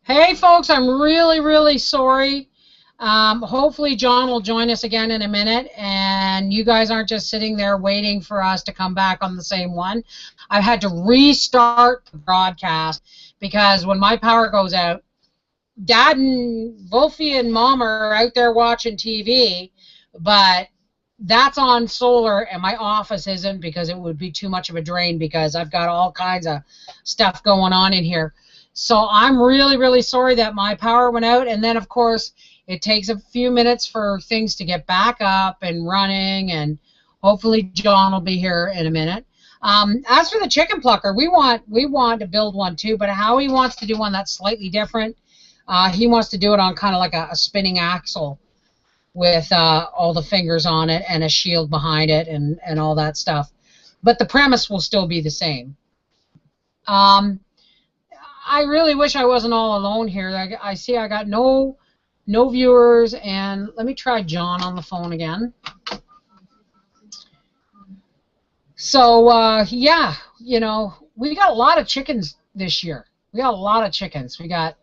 Hey folks, I'm really sorry. Hopefully John will join us again in a minute, and you guys aren't just sitting there waiting for us to come back on the same one. I've had to restart the broadcast because when my power goes out, Dad and Wolfie and Mom are out there watching TV, but that's on solar and my office isn't because it would be too much of a drain because I've got all kinds of stuff going on in here. So I'm really sorry that my power went out, and then of course it takes a few minutes for things to get back up and running, and hopefully John will be here in a minute. As for the chicken plucker, we want to build one too, but how he wants to do one that's slightly different. He wants to do it on kind of like a spinning axle with all the fingers on it and a shield behind it and all that stuff. But the premise will still be the same. I really wish I wasn't all alone here. I see I got no viewers, and let me try John on the phone again. So yeah, you know, we got a lot of chickens this year. We got a lot of chickens. We got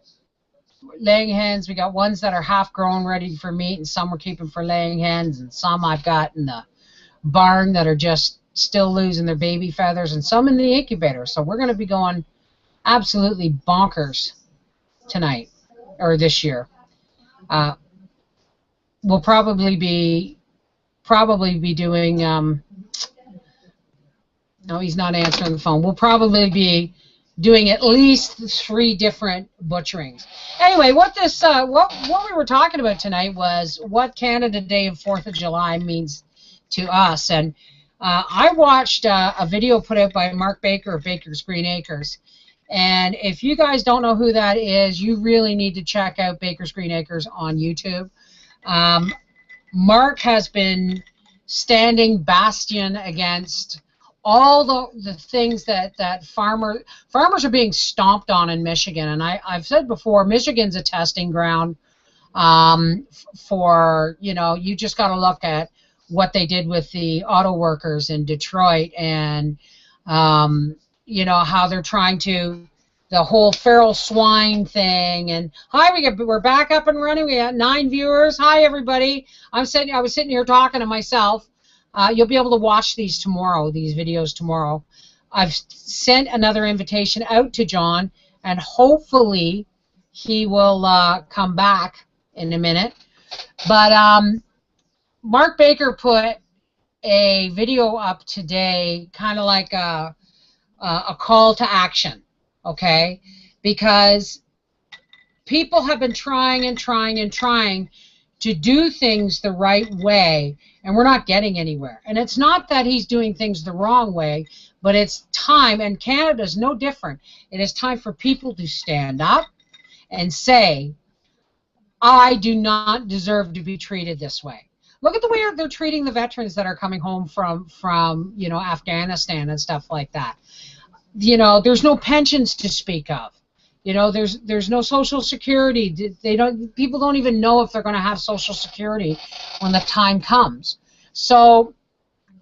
laying hens. We got ones that are half grown, ready for meat, and some we're keeping for laying hens, and some I've got in the barn that are just still losing their baby feathers, and some in the incubator. So we're going to be going absolutely bonkers tonight, or this year. We'll probably be doing. No, he's not answering the phone. We'll probably be doing at least 3 different butcherings. Anyway, what we were talking about tonight was what Canada Day of 4th of July means to us, and I watched a video put out by Mark Baker of Baker's Green Acres. And if you guys don't know who that is, you really need to check out Baker's Green Acres on YouTube. Mark has been standing bastion against all the things that farmers are being stomped on in Michigan. And I've said before, Michigan's a testing ground for, you know, you just got to look at what they did with the auto workers in Detroit, and you know, how they're trying to, the whole feral swine thing. And hi, we're back up and running. We got 9 viewers. Hi, everybody. I was sitting here talking to myself. You'll be able to watch these tomorrow, these videos tomorrow. I've sent another invitation out to John, and hopefully he will come back in a minute. But Mark Baker put a video up today, kind of like a call to action, okay? Because people have been trying to do things the right way, and we're not getting anywhere. And it's not that he's doing things the wrong way, but it's time, and Canada's no different. It is time for people to stand up and say, I do not deserve to be treated this way. Look at the way they're treating the veterans that are coming home from you know, Afghanistan and stuff like that. You know, there's no pensions to speak of. You know, there's no Social Security. People don't even know if they're going to have Social Security when the time comes. So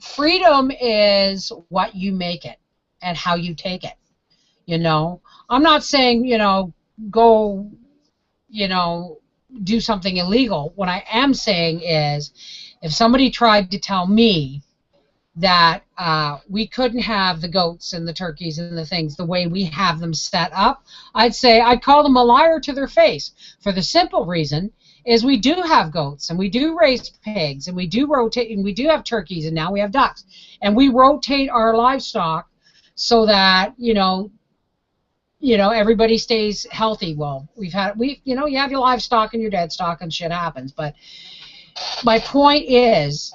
freedom is what you make it and how you take it. You know, I'm not saying, you know, go, you know, do something illegal. What I am saying is, if somebody tried to tell me that we couldn't have the goats and the turkeys and the things the way we have them set up, I'd call them a liar to their face, for the simple reason is we do have goats, and we do raise pigs, and we do rotate, and we do have turkeys, and now we have ducks, and we rotate our livestock so that, you know, everybody stays healthy. Well, you know, you have your livestock and your dead stock, and shit happens. But my point is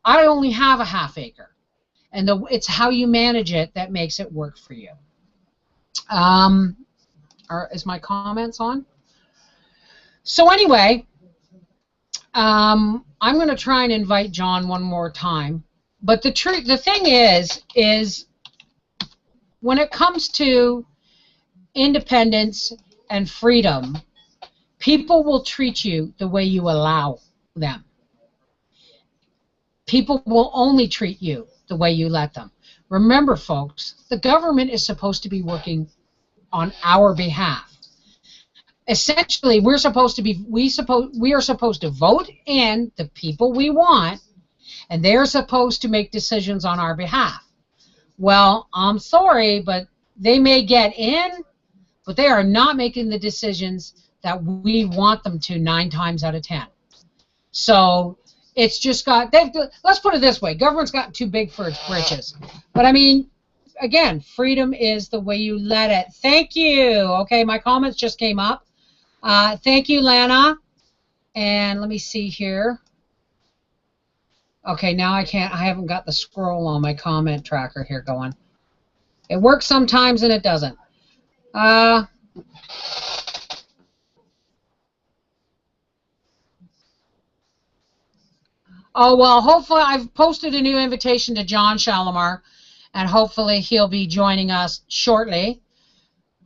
I only have a ½ acre, and it's how you manage it that makes it work for you. Is my comments on? So anyway, I'm going to try and invite John one more time. But the thing is when it comes to independence and freedom, people will treat you the way you allow them. People will only treat you the way you let them. Remember, folks, the government is supposed to be working on our behalf. essentially we are supposed to vote in the people we want, and they're supposed to make decisions on our behalf. Well, I'm sorry, but they may get in, but they are not making the decisions that we want them to 9 times out of 10. So it's just got, let's put it this way, government's gotten too big for its britches. But I mean, again, freedom is the way you let it. Thank you. Okay, my comments just came up. Thank you, Lana. And let me see here. Okay, now I haven't got the scroll on my comment tracker here going. It works sometimes and it doesn't. Oh, well, hopefully I've posted a new invitation to John Shalimar, and hopefully he'll be joining us shortly.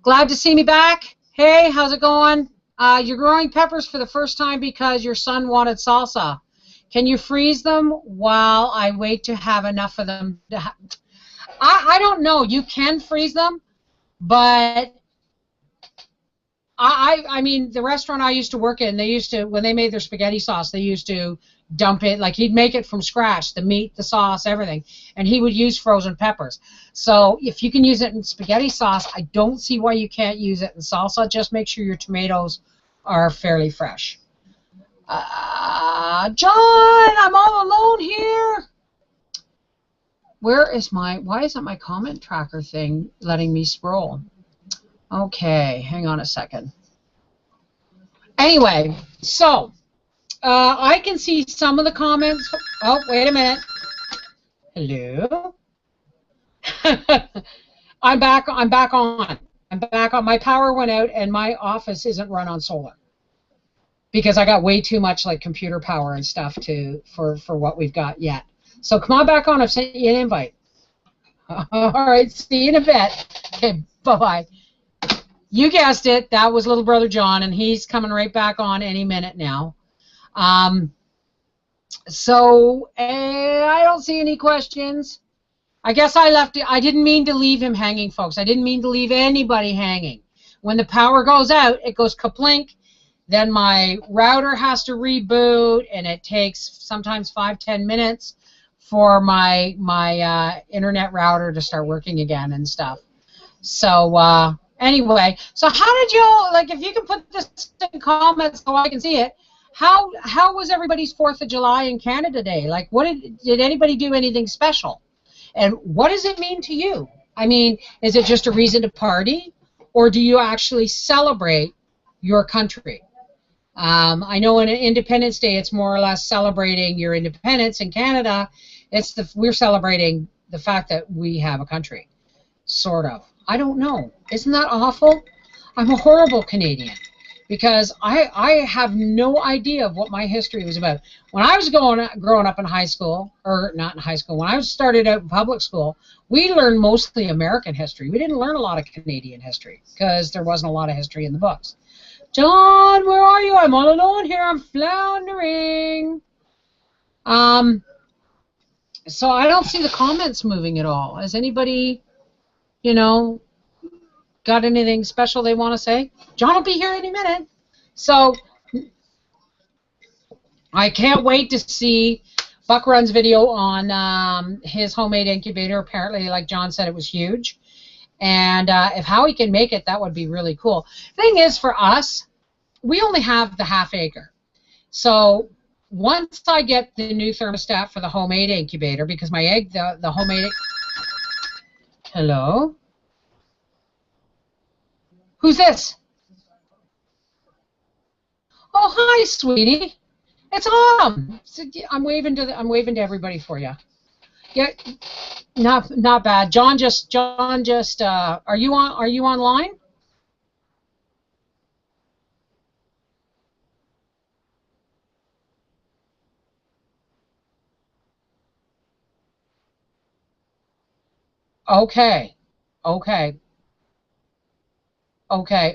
Glad to see me back. Hey, how's it going? You're growing peppers for the first time because your son wanted salsa. Can you freeze them while I wait to have enough of them? I don't know. You can freeze them, but I mean, the restaurant I used to work in, they used to, when they made their spaghetti sauce, they used to dump it, like he'd make it from scratch, the meat, the sauce, everything, and he would use frozen peppers. So if you can use it in spaghetti sauce, I don't see why you can't use it in salsa. Just make sure your tomatoes are fairly fresh. John, I'm all alone here. Where is why isn't my comment tracker thing letting me scroll? Okay, hang on a second. Anyway, so I can see some of the comments. Oh, wait a minute. Hello. I'm back on. My power went out and my office isn't run on solar because I got way too much like computer power and stuff for what we've got yet. So come on back on. I've sent you an invite. All right, see you in a bit. Okay, bye-bye. You guessed it. That was little brother John, and he's coming right back on any minute now. So I don't see any questions. I guess I left it. I didn't mean to leave him hanging, folks. I didn't mean to leave anybody hanging. When the power goes out, it goes kaplink. Then my router has to reboot, and it takes sometimes 5-10 minutes for my internet router to start working again and stuff. So anyway, so how did you, like, if you can put this in comments so I can see it, how was everybody's 4th of July in Canada Day? Like, what did anybody do anything special? And what does it mean to you? I mean, is it just a reason to party, or do you actually celebrate your country? I know on Independence Day it's more or less celebrating your independence. In Canada, we're celebrating the fact that we have a country, sort of. I don't know. Isn't that awful? I'm a horrible Canadian because I have no idea of what my history was about. When I was growing up in high school, or not in high school, when I started out in public school, we learned mostly American history. We didn't learn a lot of Canadian history because there wasn't a lot of history in the books. John, where are you? I'm all alone here. I'm floundering. So I don't see the comments moving at all. Has anybody, got anything special they want to say? John will be here any minute. So I can't wait to see Buck Run's video on his homemade incubator. Apparently, like John said, it was huge. And if Howie can make it, that would be really cool. Thing is, for us, we only have the ½ acre. So once I get the new thermostat for the homemade incubator, because my egg, the homemade... Hello? Who's this? Oh, hi, sweetie. It's Autumn. I'm waving to everybody for you. Yeah, not bad. John just. Are you online? Okay.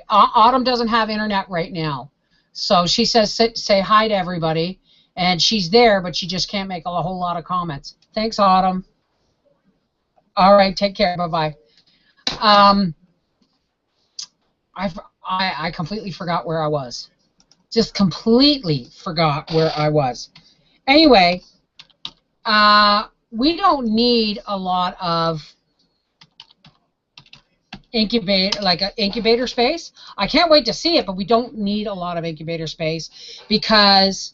Autumn doesn't have internet right now, so she says say hi to everybody, and she's there, but she just can't make a whole lot of comments. Thanks, Autumn. All right, take care. Bye-bye. I completely forgot where I was. Just completely forgot where I was. Anyway, we don't need a lot of incubator space. I can't wait to see it, but we don't need a lot of incubator space because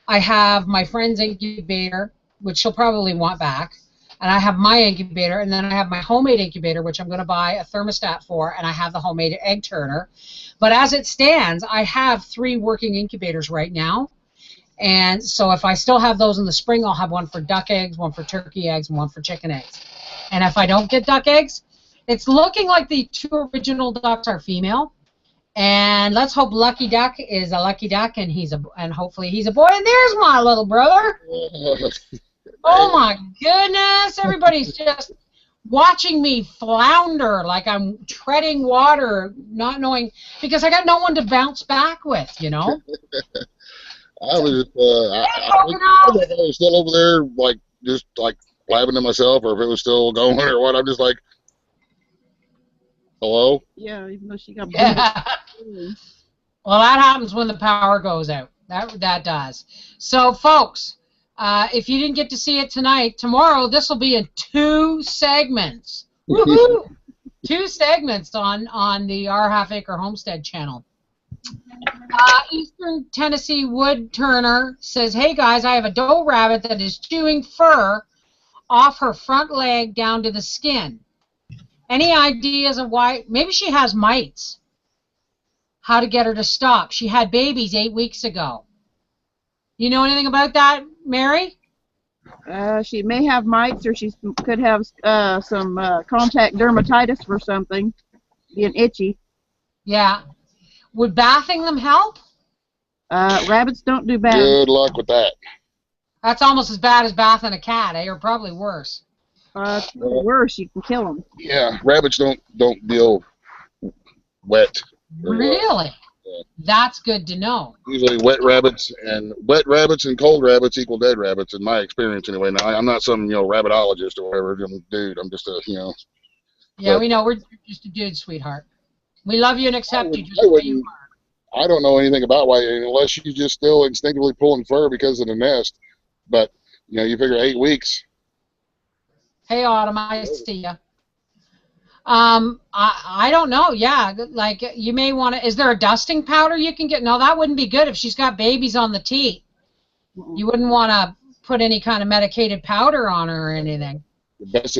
I have my friend's incubator, which she'll probably want back, and I have my incubator, and then I have my homemade incubator, which I'm going to buy a thermostat for, and I have the homemade egg turner. But as it stands, I have 3 working incubators right now, and so if I still have those in the spring, I'll have one for duck eggs, one for turkey eggs, and one for chicken eggs. And if I don't get duck eggs, it's looking like the 2 original ducks are female, and let's hope Lucky Duck is a lucky duck, and hopefully he's a boy. And there's my little brother. Oh my goodness! Everybody's just watching me flounder like I'm treading water, not knowing, because I got no one to bounce back with, you know. I was still over there, like just like blabbing to myself, or if it was still going or what. I'm just like, hello? Yeah, even though she got yeah. Well, that happens when the power goes out. That does. So, folks, if you didn't get to see it tonight, tomorrow this will be in 2 segments. Woohoo! 2 segments on the Our Half Acre Homestead channel. Eastern Tennessee Wood Turner says, "Hey guys, I have a doe rabbit that is chewing fur off her front leg down to the skin. Any ideas of why? Maybe she has mites. How to get her to stop? She had babies 8 weeks ago. You know anything about that, Mary?" She may have mites, or she could have some contact dermatitis or something, being itchy. Yeah. Would bathing them help? Rabbits don't do baths. Good luck with that. That's almost as bad as bathing a cat, eh? Or probably worse. It's worse. You can kill them. Yeah, rabbits don't deal wet. Really? Yeah. That's good to know. Usually wet rabbits and cold rabbits equal dead rabbits, in my experience anyway. Now, I'm not some rabbitologist or whatever, dude. I'm just a Yeah, we know. We're just a dude, sweetheart. We love you and accept you just the way you are. I don't know anything about why, unless she's just still instinctively pulling fur because of the nest. But you figure 8 weeks. Hey, Autumn, I see ya. I don't know. Yeah, like you may want to. Is there a dusting powder you can get? No, that wouldn't be good if she's got babies on the teat. You wouldn't want to put any kind of medicated powder on her or anything. The best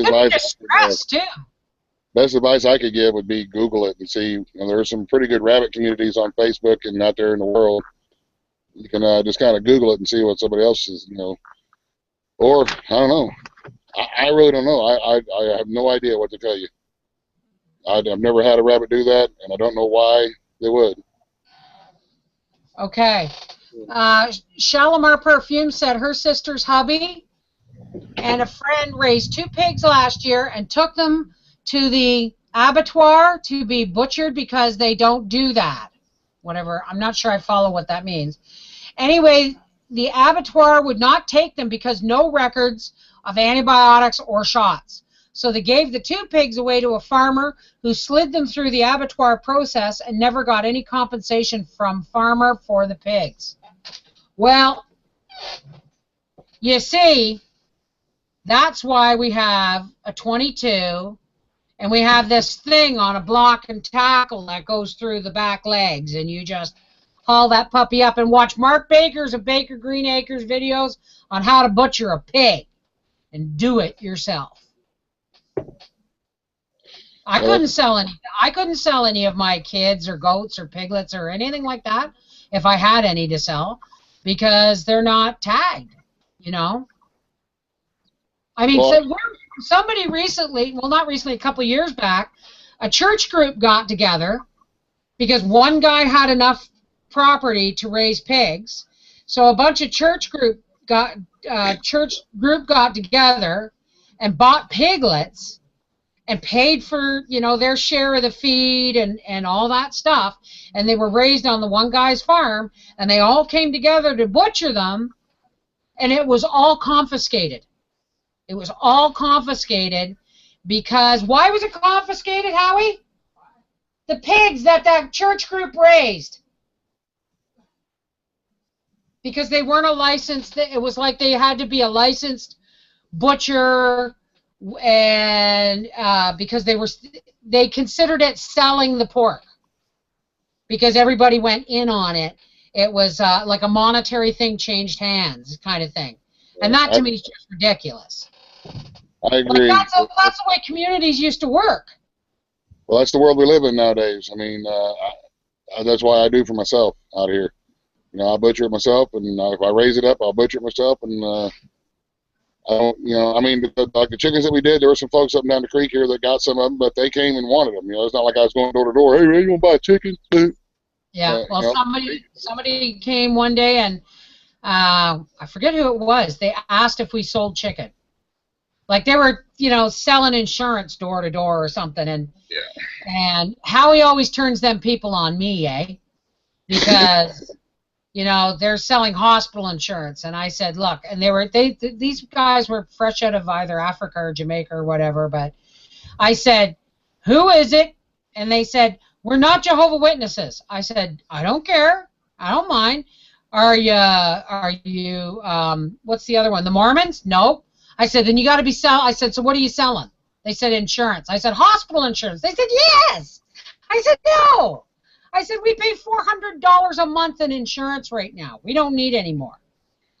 advice I could give would be Google it and see. There are some pretty good rabbit communities on Facebook and out there in the world. You can just kind of Google it and see what somebody else is, Or I don't know. I really don't know. I have no idea what to tell you. I've never had a rabbit do that, and I don't know why they would. Okay. Shalimar Perfume said her sister's hubby and a friend raised 2 pigs last year and took them to the abattoir to be butchered because they don't do that. Whatever. I'm not sure I follow what that means. Anyway, the abattoir would not take them because no records of antibiotics or shots. So they gave the 2 pigs away to a farmer who slid them through the abattoir process and never got any compensation from farmer for the pigs. Well, you see, that's why we have a 22, and we have this thing on a block and tackle that goes through the back legs, and you just haul that puppy up and watch Mark Baker's of Baker Green Acres videos on how to butcher a pig and do it yourself. I couldn't sell any of my kids or goats or piglets or anything like that if I had any to sell because they're not tagged, I mean, somebody recently, well, not recently, a couple of years back, a church group got together because one guy had enough property to raise pigs. So a bunch of church group got together and bought piglets and paid for, their share of the feed and all that stuff. And they were raised on the one guy's farm, and they all came together to butcher them, and it was all confiscated. It was all confiscated because, why was it confiscated, Howie? the pigs that that church group raised. Because they weren't a licensed, it was like they had to be a licensed butcher, and because they considered it selling the pork. Because everybody went in on it. It was like a monetary thing changed hands kind of thing. And that to me is just ridiculous. I agree. Like that's the way communities used to work. Well, that's the world we live in nowadays. I mean, that's why I do for myself out here. You know, I butcher it myself, and if I raise it up, I'll butcher it myself. And I don't, you know, I mean, like the chickens that we did, there were some folks up and down the creek here that got some of them, but they came and wanted them. You know, it's not like I was going door to door. Hey, you want to buy a chicken? Yeah. Well, you know, somebody came one day, and I forget who it was. They asked if we sold chicken. Like they were, you know, selling insurance door to door or something, and Howie always turns them people on me, eh? Because you know they're selling hospital insurance, and I said, look, and these guys were fresh out of either Africa or Jamaica or whatever, but I said, who is it? And they said, we're not Jehovah Witnesses. I said, I don't care, I don't mind. Are you what's the other one? The Mormons? No. I said, then you got to be selling. I said, so what are you selling? They said insurance. I said, hospital insurance. They said, yes. I said, no. I said, we pay $400 a month in insurance right now. We don't need any more.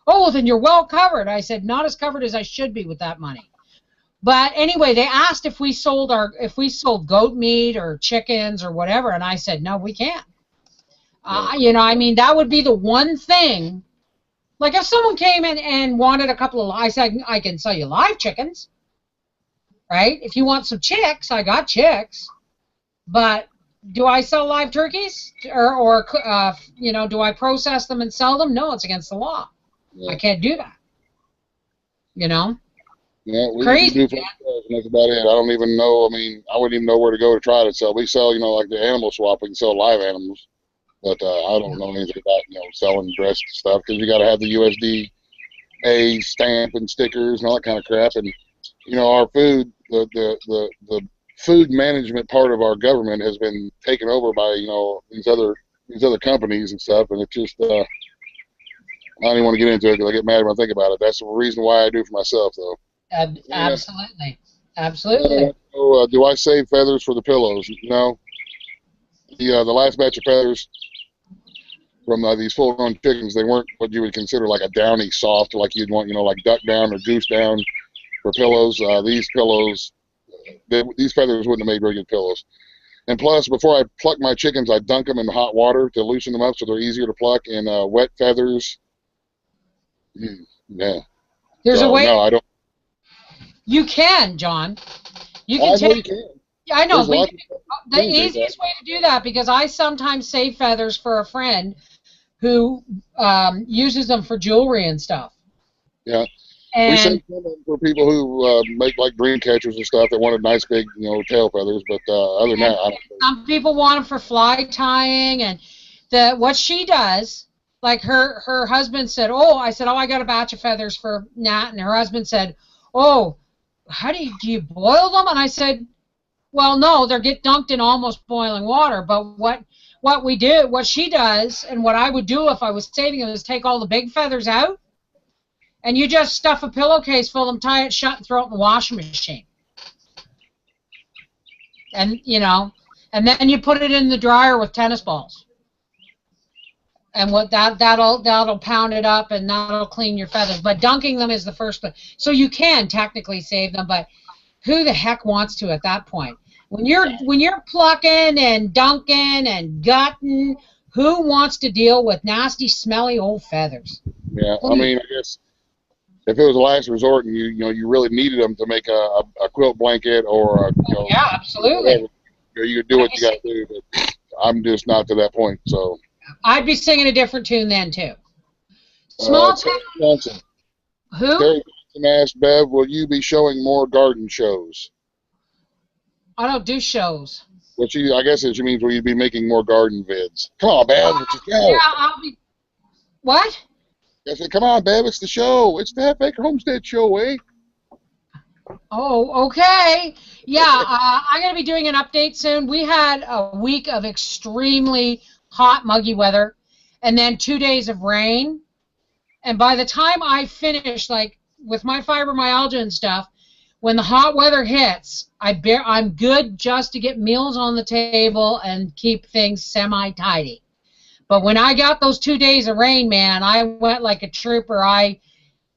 Oh, then you're well covered. I said, not as covered as I should be with that money. But anyway, they asked if we sold goat meat or chickens or whatever, and I said, no, we can't. You know, I mean, that would be the one thing. Like if someone came in and wanted a couple of, I said, I can sell you live chickens, right? If you want some chicks, I got chicks. But do I sell live turkeys, or you know, do I process them and sell them? No, it's against the law. Yeah. I can't do that. You know. Yeah, we crazy. Do and that's about it. I don't even know. I mean, I wouldn't even know where to go to try to sell. We sell, you know, like the animal swap. We can sell live animals. But I don't know anything about, you know, selling dressed stuff, because you got to have the USDA stamp and stickers and all that kind of crap. And you know, our food, the food management part of our government has been taken over by, you know, these other companies and stuff. And it's just I don't even want to get into it because I get mad when I think about it. That's the reason why I do for myself, though. Absolutely, absolutely. So, do I save feathers for the pillows? No. The last batch of feathers from these full-grown chickens, they weren't what you would consider like a downy soft, like you'd want, you know, like duck down or goose down for pillows. These pillows, these feathers wouldn't have made very good pillows. And plus, before I pluck my chickens, I dunk them in hot water to loosen them up so they're easier to pluck. And wet feathers, yeah. There's a way. No, I don't. You can, John. You can take. Yeah, I know. But the easiest way to do that, because I sometimes save feathers for a friend who uses them for jewelry and stuff. Yeah. And we send them for people who make like dream catchers and stuff that wanted nice big, you know, tail feathers. But other than that, I don't. Some people want them for fly tying, and what she does, like her husband said, oh, I said, oh, I got a batch of feathers for Nat, and her husband said, oh, how do you boil them? And I said, well, no, they get dunked in almost boiling water. But what she does, and what I would do if I was saving them, is take all the big feathers out, and you just stuff a pillowcase full of them, tie it shut, and throw it in the washing machine. And you know, and then you put it in the dryer with tennis balls. And that'll pound it up, and that'll clean your feathers. But dunking them is the first one. So you can technically save them, but who the heck wants to at that point? When you're plucking and dunking and gutting, who wants to deal with nasty, smelly old feathers? Yeah, I mean, I guess if it was a last resort and you really needed them to make a quilt blanket or yeah, absolutely, whatever, you could do what you got to do. But I'm just not to that point, so. I'd be singing a different tune then too. Small town. Johnson. Who? Terry Johnson asked, Bev, will you be showing more garden shows? I don't do shows. Which I guess it means will you be making more garden vids? Come on, Bev, it's a show. Yeah, I'll be. What? I said, come on, Bev, it's the show. It's the Half Acre Homestead Show, eh? Oh, okay. Yeah, I'm going to be doing an update soon. We had a week of extremely hot, muggy weather, and then 2 days of rain. And by the time I finish, like with my fibromyalgia and stuff, when the hot weather hits, I'm good just to get meals on the table and keep things semi-tidy. But when I got those 2 days of rain, man, I went like a trooper.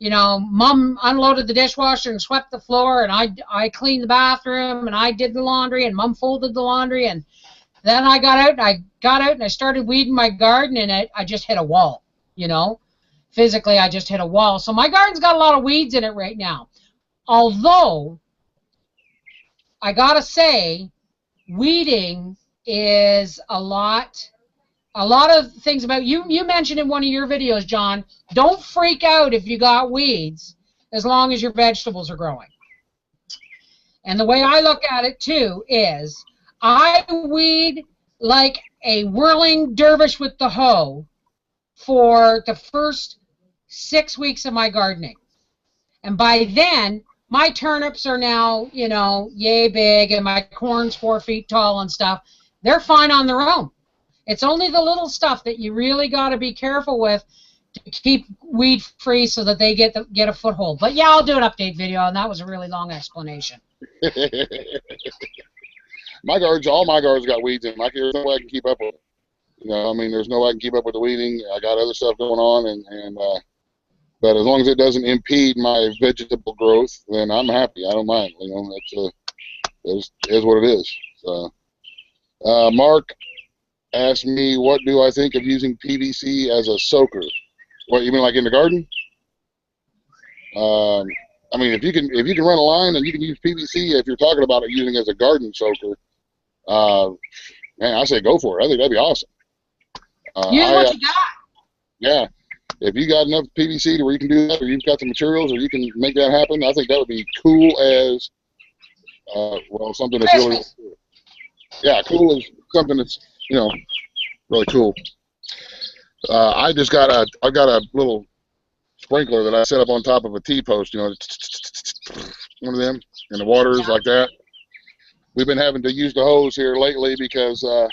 Mom unloaded the dishwasher and swept the floor, and I cleaned the bathroom, and I did the laundry, and Mom folded the laundry, and then I got out, and I started weeding my garden, and I just hit a wall, Physically, I just hit a wall. So my garden's got a lot of weeds in it right now. Although, I gotta say, weeding is a lot of things about you mentioned in one of your videos, John, don't freak out if you got weeds as long as your vegetables are growing. And the way I look at it too is I weed like a whirling dervish with the hoe for the first 6 weeks of my gardening. And by then my turnips are now, yay big, and my corn's 4 feet tall and stuff. They're fine on their own. It's only the little stuff that you really got to be careful with to keep weed free so that they get a foothold. But yeah, I'll do an update video, and that was a really long explanation. All my gardens got weeds in them. There's no way I can keep up with it. There's no way I can keep up with the weeding. I got other stuff going on, but as long as it doesn't impede my vegetable growth, then I'm happy. I don't mind. It is what it is. So, Mark asked me, what do I think of using PVC as a soaker? What, you mean like in the garden? If you can run a line and you can use PVC, if you're talking about it using it as a garden soaker, man, I say go for it. I think that'd be awesome. Use what you got. Yeah. If you got enough PVC to where you can do that, or you've got the materials, or you can make that happen, I think that would be cool as, something that's really, cool as something that's, really cool. I've got a little sprinkler that I set up on top of a T-post, one of them, and the water is like that. We've been having to use the hose here lately because a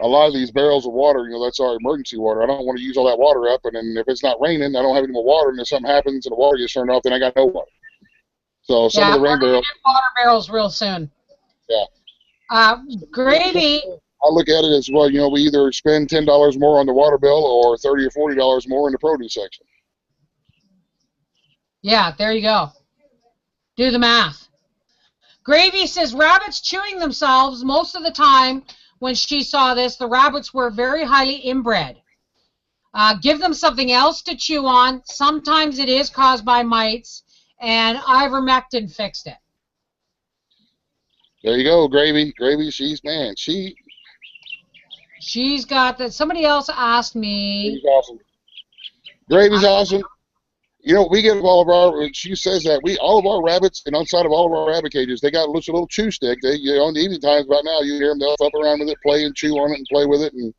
lot of these barrels of water, that's our emergency water. I don't want to use all that water up, and then if it's not raining, I don't have any more water, and if something happens and the water gets turned off, then I got no water. So some of the rain barrels. Water barrels real soon. Yeah. Gravy. I look at it as, well, we either spend $10 more on the water bill or $30 or $40 more in the produce section. Yeah, there you go. Do the math. Gravy says rabbits chewing themselves. Most of the time when she saw this, the rabbits were very highly inbred. Give them something else to chew on. Sometimes it is caused by mites, and ivermectin fixed it. There you go, Gravy. Gravy, She's got that. Somebody else asked me. Gravy's awesome. Gravy's awesome. We get she says that all of our rabbits, and outside of all of our rabbit cages, they got a little chew stick. In the evening times right now, you hear them, they'll flop around with it, play and chew on it and play with it, and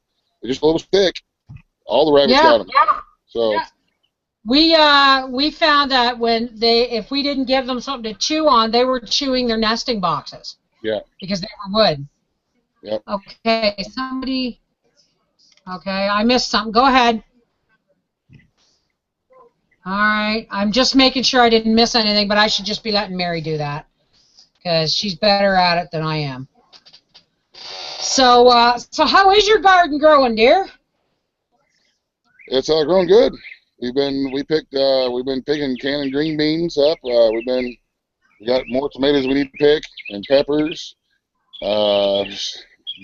it's just a little stick. All the rabbits got them. Yeah. So. Yeah. We found that if we didn't give them something to chew on, they were chewing their nesting boxes. Yeah. Because they were wood. Yep. Okay, I missed something. Go ahead. All right, I'm just making sure I didn't miss anything, but I should just be letting Mary do that because she's better at it than I am. So how is your garden growing, dear? It's growing good. We've been picking canning green beans up. We got more tomatoes we need to pick, and peppers.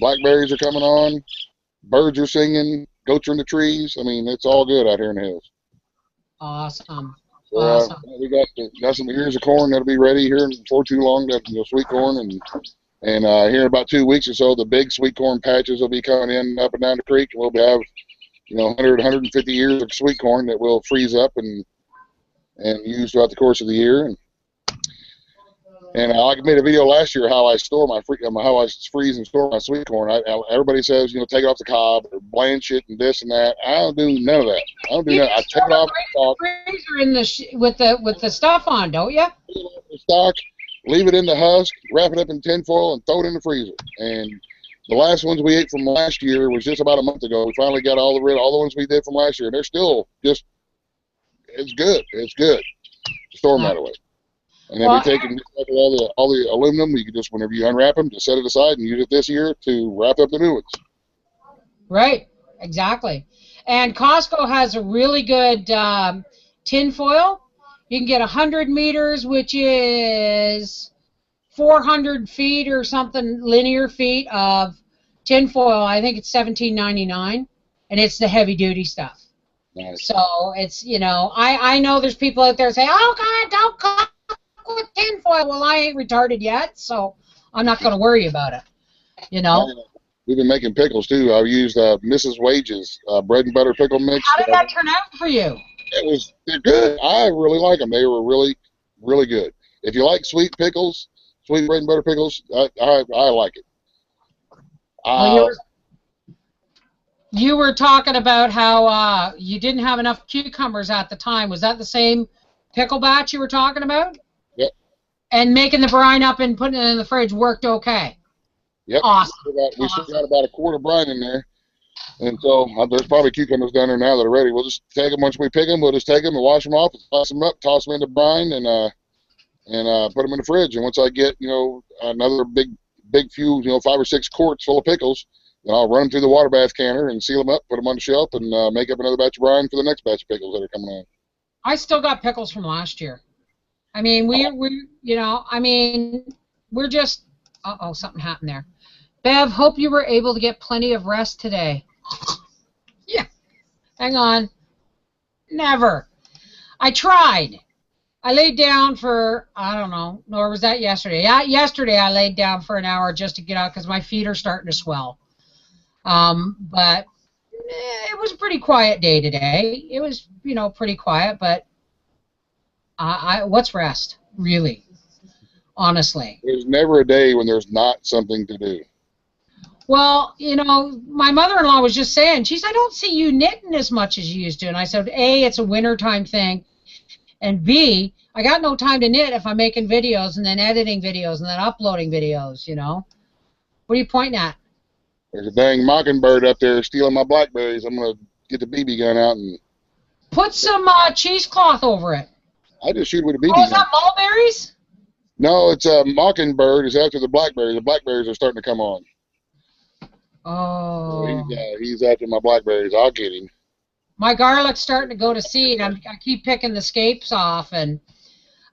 Blackberries are coming on. Birds are singing. Goats are in the trees. It's all good out here in the hills. Awesome. So, awesome. We got some ears of corn that'll be ready here before too long. Sweet corn, and here in about 2 weeks or so, the big sweet corn patches will be coming in up and down the creek. We'll have 100, 150 ears of sweet corn that will freeze up and use throughout the course of the year. And I made a video last year how I freeze and store my sweet corn. Everybody says, take it off the cob or blanch it and this and that. I don't do none of that. I don't do that. I take it off the freezer with the stuff on, don't you? The stock. leave it in the husk, wrap it up in tinfoil, and throw it in the freezer. And the last ones we ate from last year was just about a month ago. We finally got all the ones we did from last year, and they're still just, it's good. It's good. Store them that way. And then we take and all the aluminum. You can just, whenever you unwrap them, just set it aside and use it this year to wrap up the new ones. Right. Exactly. And Costco has a really good tin foil. You can get 100 meters, which is 400 feet or something, linear feet of tin foil. I think it's $17.99, and it's the heavy-duty stuff. Nice. So it's, you know, I know there's people out there saying, oh, God, don't cook with tin foil. Well, I ain't retarded yet, so I'm not going to worry about it, you know. We've been making pickles, too. I used Mrs. Wage's bread and butter pickle mix. How did that turn out for you? They're good. I really like them. They were really, really good. If you like sweet pickles, sweet bread and butter pickles, I like it. Well, you were talking about how you didn't have enough cucumbers at the time. Was that the same pickle batch you were talking about? Yep. And making the brine up and putting it in the fridge worked okay? Yep. Awesome. We still got about a quart of brine in there. And so there's probably cucumbers down there now that are ready. We'll just take them once we pick them. We'll just take them and wash them off, toss them up, toss them into brine, and put them in the fridge. And once I get, you know, another big few, you know, 5 or 6 quarts full of pickles, then I'll run them through the water bath canner and seal them up, put them on the shelf, and make up another batch of brine for the next batch of pickles that are coming on. I still got pickles from last year. I mean, we're just. Uh-oh, something happened there. Bev, hope you were able to get plenty of rest today. Yeah. Hang on. Never. I tried. I laid down for, I don't know, nor was that yesterday. Yeah, yesterday I laid down for an hour just to get out because my feet are starting to swell. But it was a pretty quiet day today. It was, you know, pretty quiet, but what's rest, really? Honestly. There's never a day when there's not something to do. Well, you know, my mother-in-law was just saying, she said, I don't see you knitting as much as you used to. And I said, A, it's a wintertime thing. And B, I got no time to knit if I'm making videos and then editing videos and then uploading videos, you know. What are you pointing at? There's a dang mockingbird up there stealing my blackberries. I'm going to get the BB gun out and... Put some cheesecloth over it. I just shoot with a BB gun. Oh, is that mulberries? No, it's a mockingbird. It's after the blackberries. The blackberries are starting to come on. Oh. So he's after my blackberries. I'll get him. My garlic's starting to go to seed. I keep picking the scapes off, and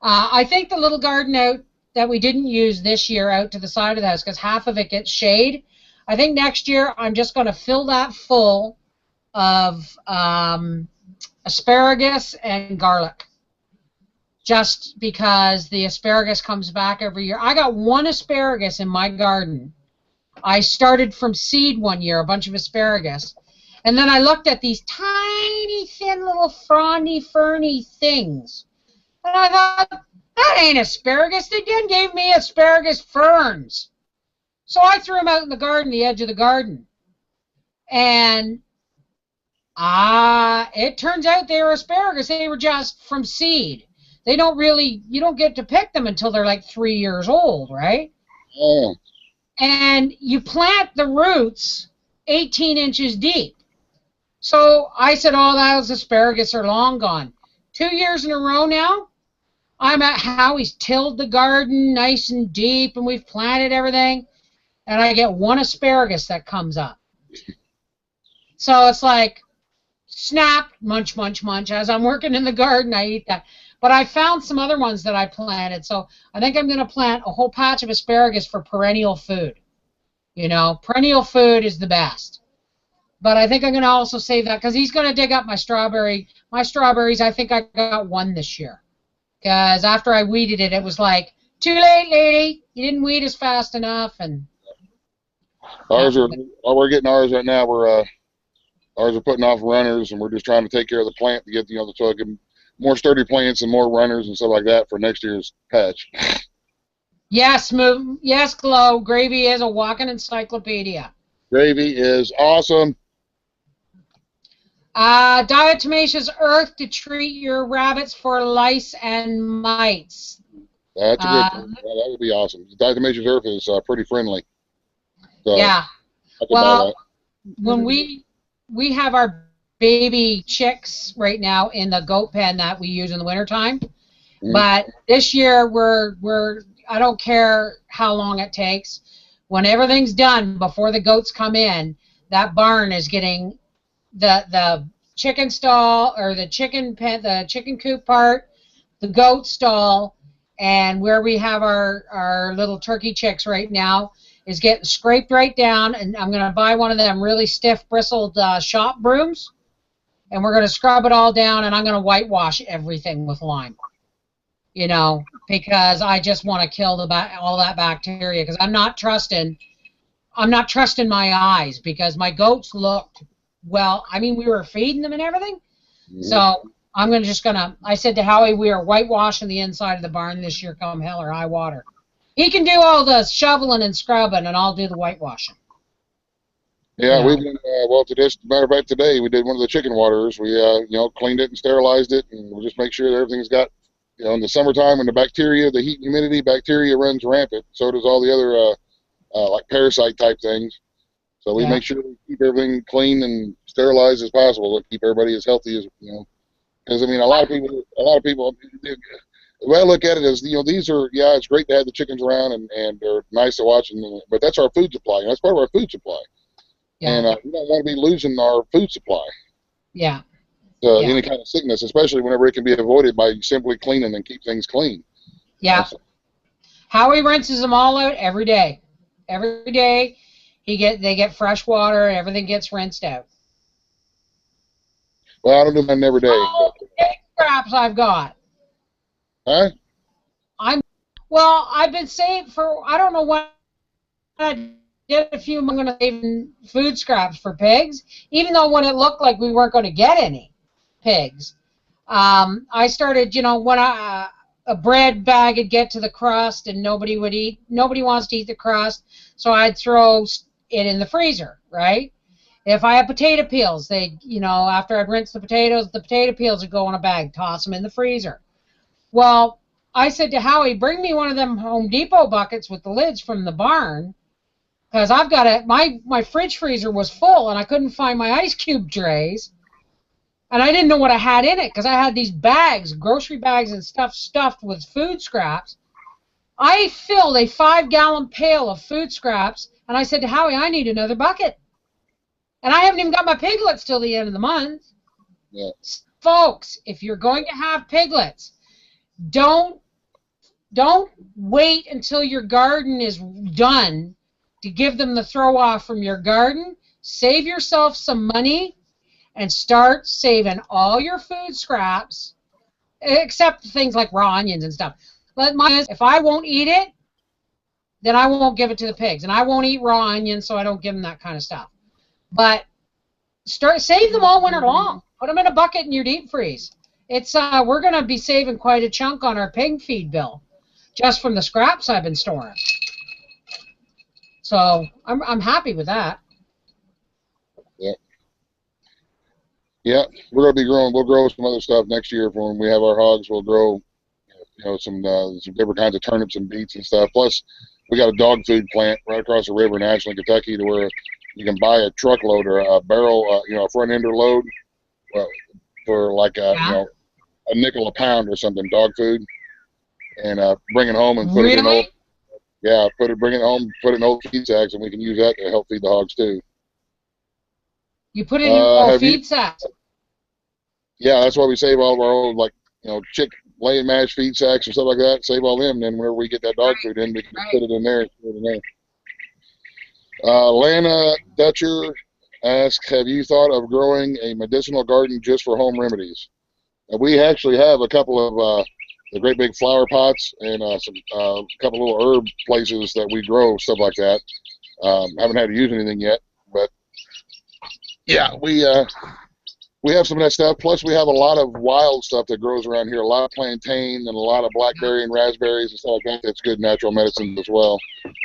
I think the little garden out that we didn't use this year out to the side of the house because half of it gets shade. I think next year I'm just going to fill that full of asparagus and garlic. Just because the asparagus comes back every year. I got 1 asparagus in my garden. I started from seed one year, a bunch of asparagus. And then I looked at these tiny, thin little frondy, ferny things. And I thought, that ain't asparagus. They again gave me asparagus ferns. So I threw them out in the garden, the edge of the garden. And it turns out they were asparagus. They were just from seed. They don't really, you don't get to pick them until they're like 3 years old, right? Oh. And you plant the roots 18 inches deep. So I said, oh, those asparagus are long gone. 2 years in a row now, I'm at Howie's tilled the garden nice and deep, and we've planted everything, and I get 1 asparagus that comes up. So it's like, snap, munch, munch, munch. As I'm working in the garden, I eat that. But I found some other ones that I planted, so I think I'm going to plant a whole patch of asparagus for perennial food. You know, perennial food is the best. But I think I'm going to also save that because he's going to dig up my strawberry. My strawberries, I think I got 1 this year. Because after I weeded it, it was like, too late, lady. You didn't weed as fast enough. And we're getting ours right now. Ours are putting off runners, and we're just trying to take care of the plant to get, you know, so I can more sturdy plants and more runners and stuff like that for next year's patch. Yes, yes, Glow. Gravy is a walking encyclopedia. Gravy is awesome. Diatomaceous earth to treat your rabbits for lice and mites. That's a good thing. Yeah, that would be awesome. Diatomaceous earth is pretty friendly. So Yeah. I could buy Well, that. when we have our baby chicks right now in the goat pen that we use in the wintertime. Mhm. But this year we're I don't care how long it takes. When everything's done before the goats come in, that barn is getting the chicken stall or the chicken pen, the chicken coop part, the goat stall, and where we have our little turkey chicks right now is getting scraped right down. And I'm going to buy one of them really stiff bristled shop brooms, and we're going to scrub it all down, and I'm going to whitewash everything with lime. You know, because I just want to kill all that bacteria, because I'm not trusting my eyes, because my goats looked, well, I mean, we were feeding them and everything. Mhm. So I'm I said to Howie, we are whitewashing the inside of the barn this year, come hell or high water. He can do all the shoveling and scrubbing, and I'll do the whitewashing. Yeah, Yeah. we've been, well, as a matter of fact, today we did one of the chicken waterers. We, cleaned it and sterilized it, and we'll just make sure that everything's got, in the summertime when the bacteria, the heat and humidity, bacteria runs rampant. So does all the other, like parasite type things. So we make sure we keep everything clean and sterilized as possible to keep everybody as healthy as, because, I mean, a lot of people, the way I look at it is, these are, it's great to have the chickens around and they're nice to watch, but that's our food supply. And that's part of our food supply. Yeah. And we don't want to be losing our food supply Yeah. to any kind of sickness, especially whenever it can be avoided by simply cleaning and keep things clean. Yeah. Howie rinses them all out every day. Every day they get fresh water and everything gets rinsed out. Well, I don't do mine every day. Oh, pig scraps I've got. Huh? I've been saving for, I don't know what I did I'm going to save food scraps for pigs, even though when it looked like we weren't going to get any pigs. I started, when a bread bag would get to the crust and nobody wants to eat the crust, so I'd throw it in the freezer, right? If I have potato peels, after I'd rinse the potato peels would go in a bag, toss them in the freezer. Well, I said to Howie, bring me one of them Home Depot buckets with the lids from the barn, because I've got my fridge freezer was full and I couldn't find my ice cube trays. And I didn't know what I had in it, because I had these bags, grocery bags and stuff stuffed with food scraps. I filled a 5-gallon pail of food scraps, and I said to Howie, I need another bucket. And I haven't even got my piglets till the end of the month. Yeah. Folks, if you're going to have piglets, don't wait until your garden is done to give them the throw off from your garden. Save yourself some money and start saving all your food scraps, except things like raw onions and stuff. But mine is, if I won't eat it, then I won't give it to the pigs. And I won't eat raw onions, so I don't give them that kind of stuff. But save them all winter long. Put them in a bucket in your deep freeze. We're going to be saving quite a chunk on our pig feed bill, just from the scraps I've been storing. So I'm happy with that. Yeah, we're going to be growing. We'll grow some other stuff next year for when we have our hogs. We'll grow, some different kinds of turnips and beets and stuff. Plus, we got a dog food plant right across the river in Ashland, Kentucky, to where you can buy a truckload or a barrel, a front ender load for like a nickel a pound or something, dog food, and bring it home and put it in old. Yeah, bring it home, put it in old feed sacks, and we can use that to help feed the hogs too. You put it in old feed sacks. Yeah, that's why we save all of our old, chick laying mash feed sacks and stuff like that. Save all them, and then whenever we get that dog food in, we can put it in there. Lana Dutcher asks, have you thought of growing a medicinal garden just for home remedies? We actually have a couple of the great big flower pots and a couple little herb places that we grow stuff like that. Haven't had to use anything yet, but yeah, we have some of that stuff. Plus, we have a lot of wild stuff that grows around here. A lot of plantain and a lot of blackberry and raspberries and stuff like that. That's good natural medicine as well.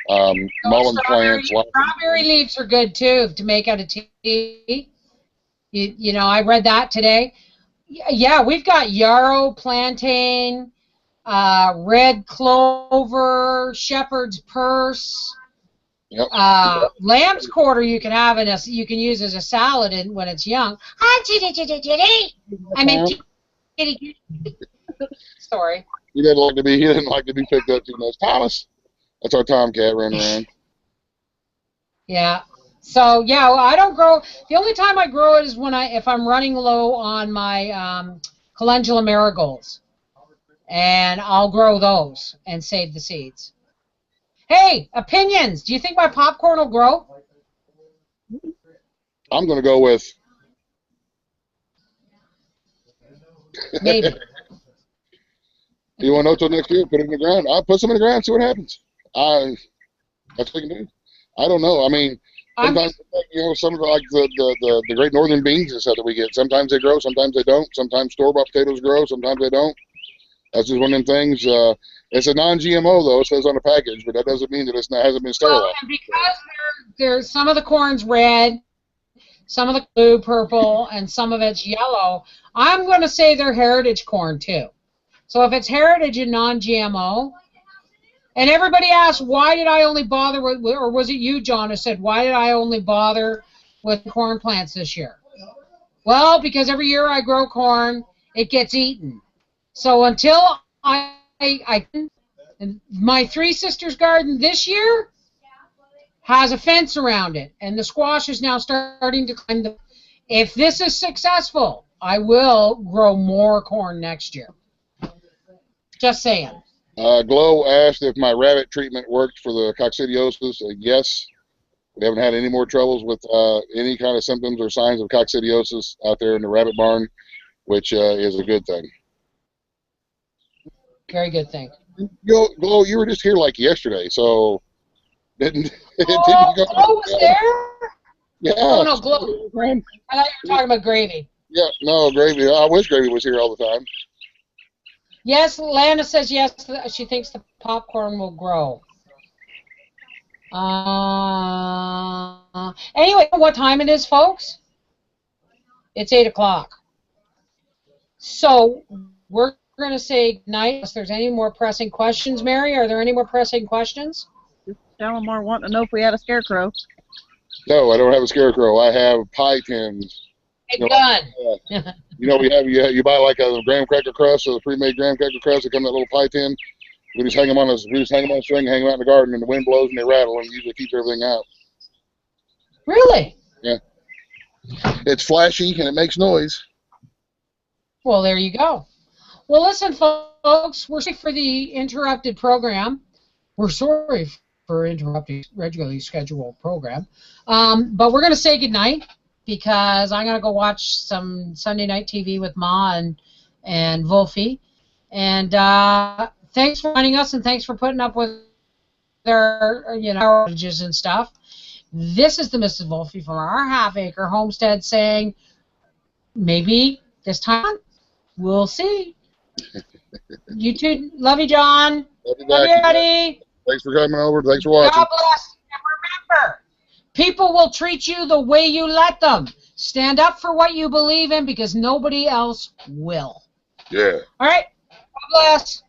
Mullein plants. Strawberry leaves are good too to make out of tea. I read that today. Yeah, we've got yarrow, plantain, red clover, shepherd's purse. Yep. Lamb's quarter you can have you can use as a salad when it's young. I mean, sorry. He didn't like to be picked up too much. Thomas. That's our tomcat running around. Yeah. So yeah, I don't grow. The only time I grow it is if I'm running low on my calendula marigolds, and I'll grow those and save the seeds. Hey, opinions. Do you think my popcorn will grow? I'm going to go with maybe. You want to know till next year? Put it in the ground. I'll put some in the ground. See what happens. That's what we can do. I don't know. I mean, sometimes some of the Great Northern beans and stuff that we get. Sometimes they grow. Sometimes they don't. Sometimes store-bought potatoes grow. Sometimes they don't. That's just one of them things. It's a non-GMO though. It says on the package, but that doesn't mean that hasn't been sterilized. And because there's some of the corn's red, some of the blue, purple, and some of it's yellow. I'm going to say they're heritage corn too. So if it's heritage and non-GMO, and everybody asks, why did I only bother with, or was it you, John, who said, why did I only bother with corn plants this year? Well, because every year I grow corn, it gets eaten. So until my Three Sisters garden this year has a fence around it, and the squash is now starting to climb. If this is successful, I will grow more corn next year. Just saying. Glow asked if my rabbit treatment worked for the coccidiosis. Yes. We haven't had any more troubles with any kind of symptoms or signs of coccidiosis out there in the rabbit barn, which is a good thing. Very good thing. Glow, you were just here like yesterday, so didn't you go? Glow was there? Yeah. Oh, no, Glow. I thought you were talking about Gravy. Yeah, no, Gravy. I wish Gravy was here all the time. Yes, Lana says yes, she thinks the popcorn will grow. Anyway, what time it is, folks? It's 8 o'clock. So we're going to say goodnight unless there's any more pressing questions. Mary, are there any more pressing questions? Just Shalimar wanting to know if we had a scarecrow. No, I don't have a scarecrow. I have pie tins. Done. You buy like a graham cracker crust or the pre-made graham cracker crust that come in that little pie tin. We just hang them on a string, hang them out in the garden, and the wind blows and they rattle, and it usually keeps everything out. Really? Yeah. It's flashy and it makes noise. Well, there you go. Well, listen, folks, we're sorry for the interrupted program. We're sorry for interrupting regularly scheduled program. But we're going to say goodnight because I'm going to go watch some Sunday night TV with Ma and Wolfie. And thanks for joining us, and thanks for putting up with their outages and stuff. This is the Mrs. Wolfie from our half-acre homestead saying, maybe this time we'll see. You too. Love you, John. Love you, Eddie. Thanks for coming over. Thanks for watching. God bless. And remember, people will treat you the way you let them. Stand up for what you believe in because nobody else will. Yeah. All right. God bless.